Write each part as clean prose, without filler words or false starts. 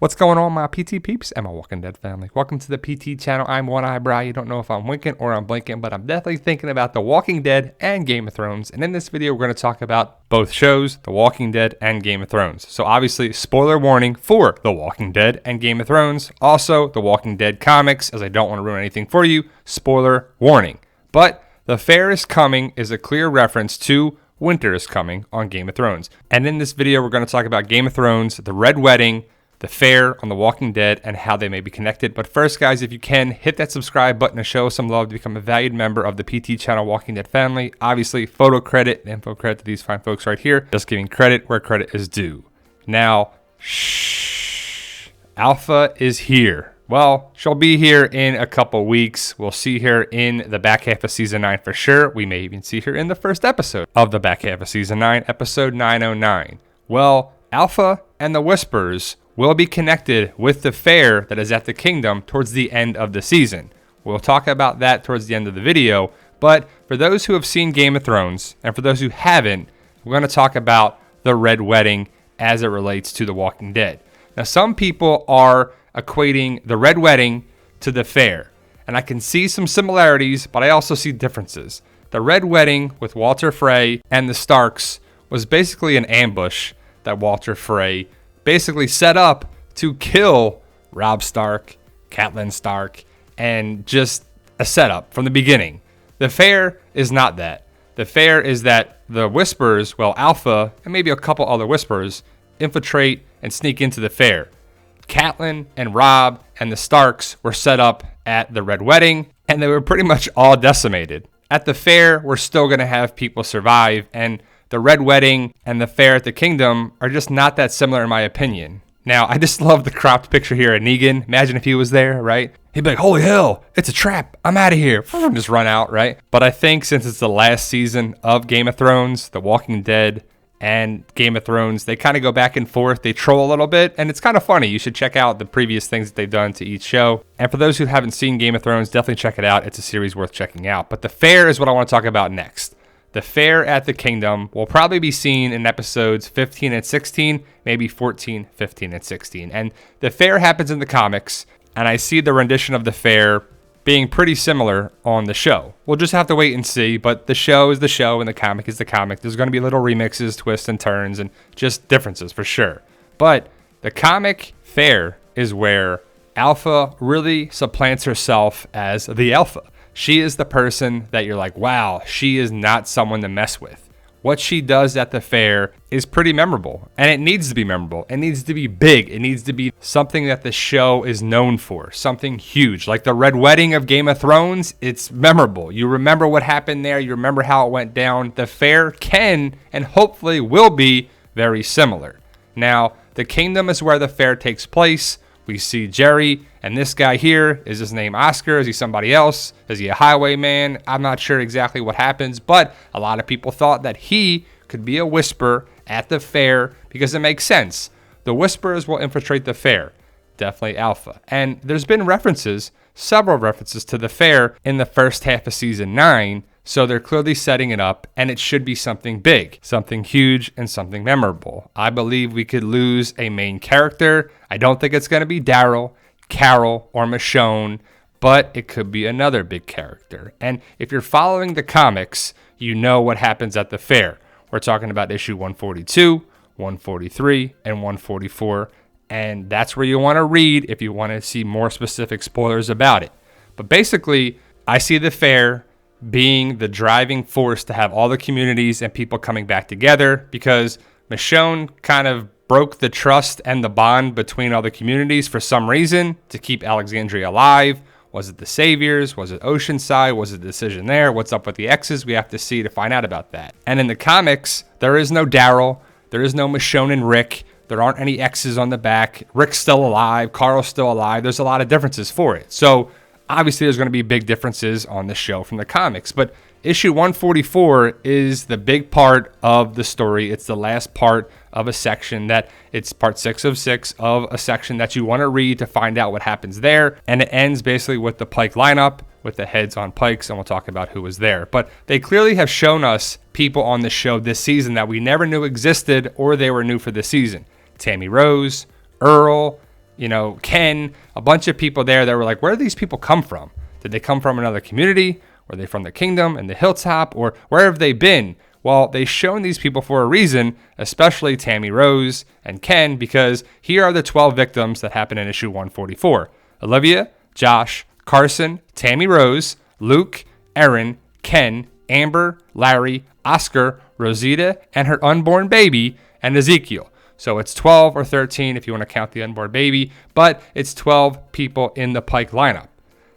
What's going on, my PT peeps and my Walking Dead family? Welcome to the PT channel. I'm One Eyebrow. You don't know if I'm winking or I'm blinking, but I'm definitely thinking about The Walking Dead and Game of Thrones. And in this video, we're going to talk about both shows, The Walking Dead and Game of Thrones. So obviously, spoiler warning for The Walking Dead and Game of Thrones. Also, The Walking Dead comics, as I don't want to ruin anything for you. Spoiler warning. But The Fair is Coming is a clear reference to Winter is Coming on Game of Thrones. And in this video, we're going to talk about Game of Thrones, the Red Wedding, the Fair on The Walking Dead, and how they may be connected. But first, guys, if you can, hit that subscribe button to show some love to become a valued member of the PT channel Walking Dead family. Obviously, photo credit and info credit to these fine folks right here. Just giving credit where credit is due. Now, shh. Alpha is here. Well, she'll be here in a couple weeks. We'll see her in the back half of Season 9 for sure. We may even see her in the first episode of the back half of Season 9, Episode 909. Well, Alpha and the Whispers will be connected with the Fair that is at the Kingdom towards the end of the season. We'll talk about that towards the end of the video, but for those who have seen Game of Thrones, and for those who haven't, we're going to talk about the Red Wedding as it relates to The Walking Dead. Now, some people are equating the Red Wedding to the Fair, and I can see some similarities, but I also see differences. The Red Wedding with Walter Frey and the Starks was basically an ambush that Walter Frey basically set up to kill Robb Stark, Catelyn Stark, and just a setup from the beginning. The Fair is not that. The Fair is that the Whispers, well, Alpha, and maybe a couple other Whispers, infiltrate and sneak into the Fair. Catelyn and Robb and the Starks were set up at the Red Wedding, and they were pretty much all decimated. At the Fair, we're still going to have people survive, and the Red Wedding and the Fair at the Kingdom are just not that similar in my opinion. Now, I just love the cropped picture here of Negan. Imagine if he was there, right? He'd be like, holy hell, it's a trap. I'm out of here. Just run out, right? But I think since it's the last season of Game of Thrones, The Walking Dead and Game of Thrones, they kind of go back and forth. They troll a little bit, and it's kind of funny. You should check out the previous things that they've done to each show. And for those who haven't seen Game of Thrones, definitely check it out. It's a series worth checking out. But the Fair is what I want to talk about next. The Fair at the Kingdom will probably be seen in episodes 15 and 16, maybe 14, 15, and 16. And the Fair happens in the comics, and I see the rendition of the Fair being pretty similar on the show. We'll just have to wait and see, but the show is the show and the comic is the comic. There's going to be little remixes, twists, and turns, and just differences for sure. But the comic Fair is where Alpha really supplants herself as the Alpha. She is the person that you're like, wow, she is not someone to mess with. What she does at the Fair is pretty memorable, and it needs to be memorable. It needs to be big. It needs to be something that the show is known for, something huge. Like the Red Wedding of Game of Thrones, it's memorable. You remember what happened there. You remember how it went down. The Fair can and hopefully will be very similar. Now, the Kingdom is where the Fair takes place. We see Jerry, and this guy here, is his name Oscar? Is he somebody else? Is he a highwayman? I'm not sure exactly what happens, but a lot of people thought that he could be a Whisper at the Fair because it makes sense. The Whispers will infiltrate the Fair, definitely Alpha. And there's been references, several references to the Fair in the first half of Season 9, so they're clearly setting it up, and it should be something big, something huge, and something memorable. I believe we could lose a main character. I don't think it's going to be Daryl, Carol, or Michonne, but it could be another big character. And if you're following the comics, you know what happens at the Fair. We're talking about issue 142, 143, and 144, and that's where you want to read if you want to see more specific spoilers about it. But basically, I see the Fair being the driving force to have all the communities and people coming back together, because Michonne kind of broke the trust and the bond between all the communities for some reason to keep Alexandria alive. Was it the Saviors? Was it Oceanside? Was it a decision there? What's up with the X's? We have to see to find out about that. And in the comics, there is no Daryl. There is no Michonne and Rick. There aren't any X's on the back. Rick's still alive. Carl's still alive. There's a lot of differences for it. So obviously, there's going to be big differences on the show from the comics, but issue 144 is the big part of the story. It's the last part of a section that it's part 6 of 6 of a section that you want to read to find out what happens there. And it ends basically with the Pike lineup with the heads on pikes, and we'll talk about who was there. But they clearly have shown us people on the show this season that we never knew existed or they were new for this season. Tammy Rose, Earl, Ken, a bunch of people there that were like, where do these people come from? Did they come from another community? Were they from the kingdom and the hilltop? Or where have they been? Well, they've shown these people for a reason, especially Tammy Rose and Ken, because here are the 12 victims that happened in issue 144. Olivia, Josh, Carson, Tammy Rose, Luke, Erin, Ken, Amber, Larry, Oscar, Rosita, and her unborn baby, and Ezekiel. So it's 12 or 13 if you want to count the unborn baby, but it's 12 people in the Pike lineup.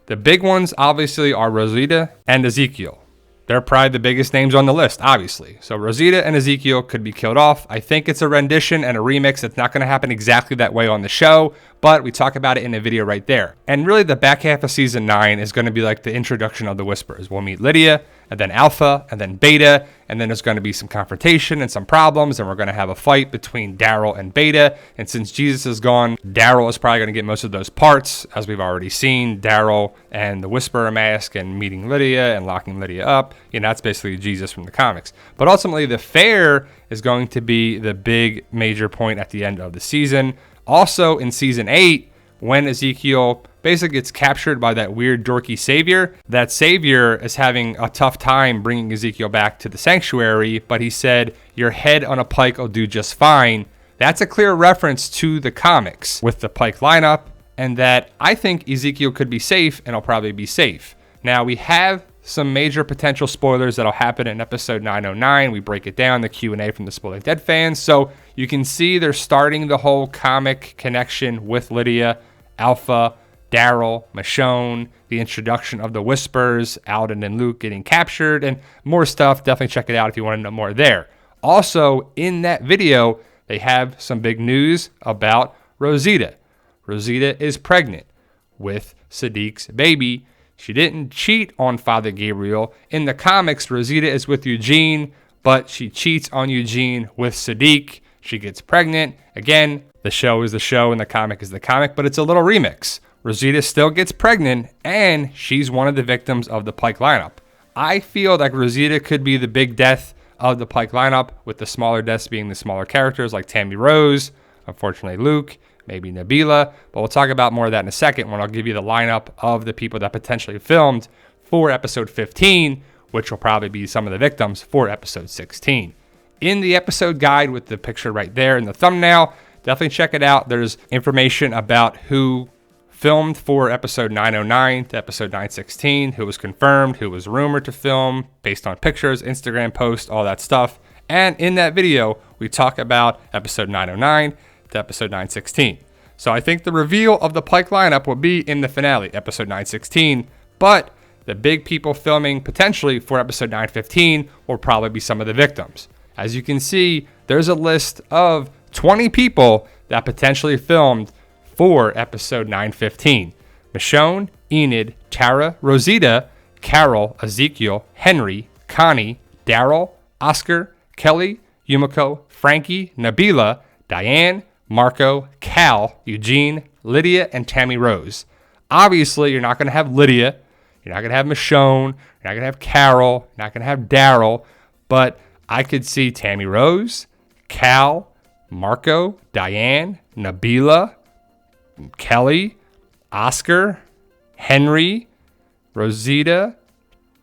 The big ones obviously are Rosita and Ezekiel. They're probably the biggest names on the list, obviously. So Rosita and Ezekiel could be killed off. I think it's a rendition and a remix. It's not going to happen exactly that way on the show, but we talk about it in a video right there. And really the back half of season 9 is going to be like the introduction of the Whispers. We'll meet Lydia, and then Alpha, and then Beta, and then there's going to be some confrontation and some problems, and we're going to have a fight between Daryl and Beta. And since Jesus is gone, Daryl is probably going to get most of those parts, as we've already seen. Daryl and the Whisperer mask and meeting Lydia and locking Lydia up. That's basically Jesus from the comics. But ultimately, the fair is going to be the big major point at the end of the season. Also, in season 8, when Ezekiel basically gets captured by that weird dorky savior, that savior is having a tough time bringing Ezekiel back to the sanctuary, but he said, your head on a pike will do just fine. That's a clear reference to the comics with the Pike lineup, and that I think Ezekiel could be safe, and he'll probably be safe. Now, we have some major potential spoilers that'll happen in episode 909. We break it down, the Q&A from the Spoiling Dead fans. So you can see they're starting the whole comic connection with Lydia, Alpha, Daryl, Michonne, the introduction of the Whispers, Alden and Luke getting captured, and more stuff. Definitely check it out if you want to know more there. Also, in that video, they have some big news about Rosita. Rosita is pregnant with Siddiq's baby. She didn't cheat on Father Gabriel. In the comics, Rosita is with Eugene, but she cheats on Eugene with Siddiq. She gets pregnant. Again, the show is the show and the comic is the comic, but it's a little remix. Rosita still gets pregnant, and she's one of the victims of the Pike lineup. I feel like Rosita could be the big death of the Pike lineup, with the smaller deaths being the smaller characters like Tammy Rose, unfortunately Luke, maybe Nabila, but we'll talk about more of that in a second when I'll give you the lineup of the people that potentially filmed for episode 15, which will probably be some of the victims for episode 16. In the episode guide with the picture right there in the thumbnail, definitely check it out. There's information about who filmed for episode 909 to episode 916, who was confirmed, who was rumored to film based on pictures, Instagram posts, all that stuff. And in that video, we talk about episode 909 to episode 916. So I think the reveal of the Pike lineup will be in the finale, episode 916, but the big people filming potentially for episode 915 will probably be some of the victims. As you can see, there's a list of 20 people that potentially filmed for episode 915. Michonne, Enid, Tara, Rosita, Carol, Ezekiel, Henry, Connie, Daryl, Oscar, Kelly, Yumiko, Frankie, Nabila, Diane, Marco, Cal, Eugene, Lydia, and Tammy Rose. Obviously, you're not going to have Lydia. You're not going to have Michonne. You're not going to have Carol. You're not going to have Daryl. But I could see Tammy Rose, Cal, Marco, Diane, Nabila, Kelly, Oscar, Henry, Rosita,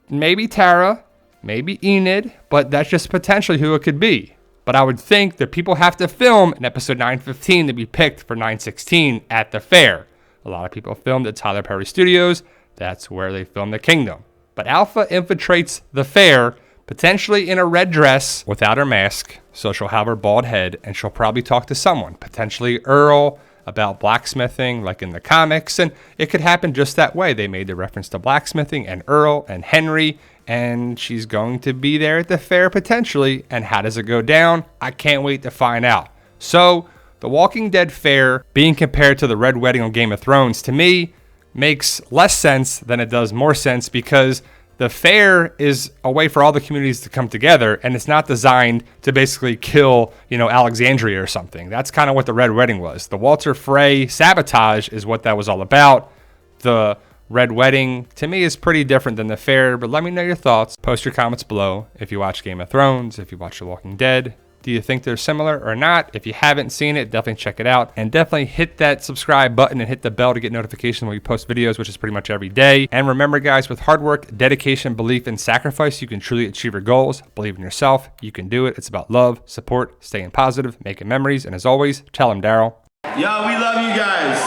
maybe Tara, maybe Enid, but that's just potentially who it could be. But I would think that people have to film in episode 915 to be picked for 916 at the fair. A lot of people filmed at Tyler Perry Studios. That's where they filmed The Kingdom. But Alpha infiltrates the fair, potentially in a red dress without her mask. So she'll have her bald head, and she'll probably talk to someone, potentially Earl, about blacksmithing like in the comics. And it could happen just that way. They made the reference to blacksmithing and Earl and Henry, and she's going to be there at the fair potentially. And how does it go down? I can't wait to find out. So the Walking Dead fair being compared to the Red Wedding on Game of Thrones, to me, makes less sense than it does more sense, because the fair is a way for all the communities to come together, and it's not designed to basically kill, Alexandria or something. That's kind of what the Red Wedding was. The Walter Frey sabotage is what that was all about. The Red Wedding, to me, is pretty different than the fair, but let me know your thoughts. Post your comments below if you watch Game of Thrones, if you watch The Walking Dead, Do you think they're similar or not? If you haven't seen it, definitely check it out. And definitely hit that subscribe button and hit the bell to get notifications when we post videos, which is pretty much every day. And remember, guys, with hard work, dedication, belief, and sacrifice, you can truly achieve your goals. Believe in yourself. You can do it. It's about love, support, staying positive, making memories. And as always, tell them, Daryl. Yo, we love you guys.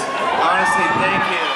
Honestly, thank you.